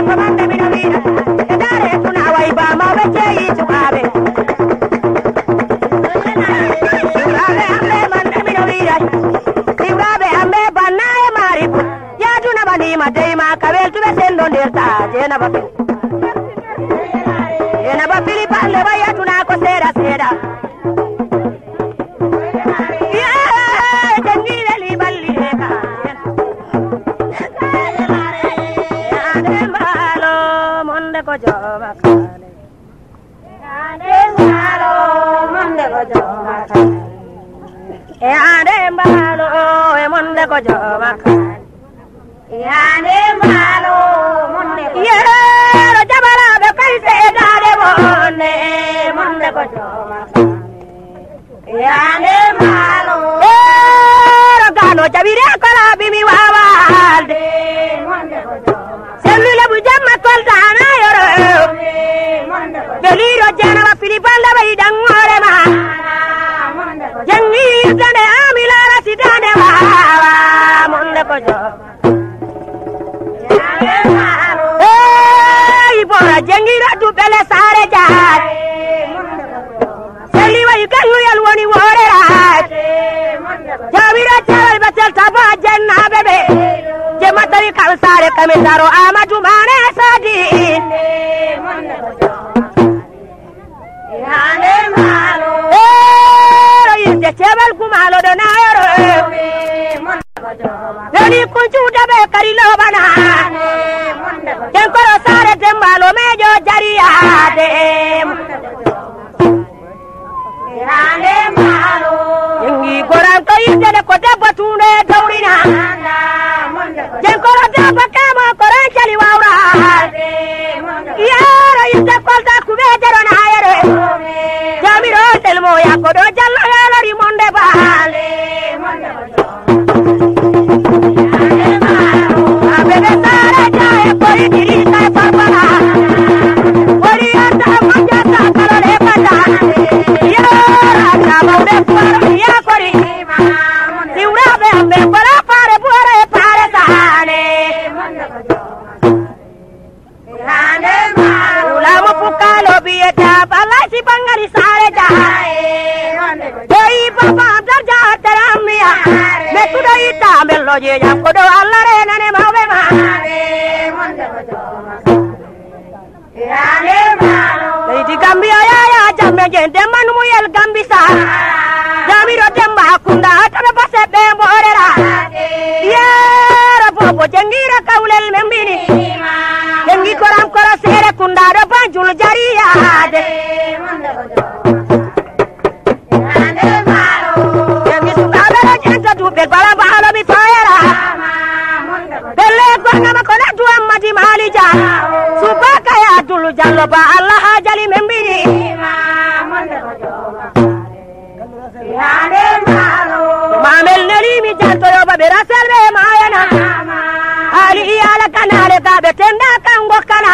Para sendo nderta jena ba pili palle baya tuna ko seda seda ya jangile li balli ka ade malo monde ko joma kale ade malo monde ko joma kale ade malo monde ko joma kale ade malo monde ko yero jabala be kai seda de bonne monde ko joma kale ade malo yero galo jabire kala bimi wawalde monde ko joma selule bu jamma koldana yoro deliro jana wa filipalla bay dangore ma jangi dane amila rasidane wa monde ko joma bora jangira du bele sare jaar seli way kanu yal woni wore raat jawira chal batel taba janna bebe je matari kal sare kamindaro amadu mane sadi yane malo yinde chebal kumalo do nayoro deni kunju dabe karilo bana Jankoro sare tembalo mejo jariya de Yane malo Yengi koran ko yitele ko debbo tunde dawrina Jankoro debbo kama koran chali wawra Yaro yitte kolta kube jarona ayere Jamiro telmo yakodo jallo yalari monde bale Abebe sare jaye kori diri kare parpala Kori anta manjata kalore pata Yara jabaude paro ya kori Siura be ambe pala pare pare pare sahane Yane maru Ulamu pukalo biye jabala si bangari sare jaye Doi papa amdar jahat teramia Metu doi tamel loje jam kodo allare nane mawe Lady Gambia ya jamme gente manu muyel gambisa Jamiro demba kunda atabe base be borera Yera bobo jangira kaulel membini Jangi koram kora sere kunda do banjul jariya de Jangi sungala jenta du be bala bala bi fayera Belle gwana makona du amadi malija Subaka ya dulu jallo ba Allah jali membiri Mamel neri mi janto yo ba berasal be mayana Ali ala kanale ka betenda kango kana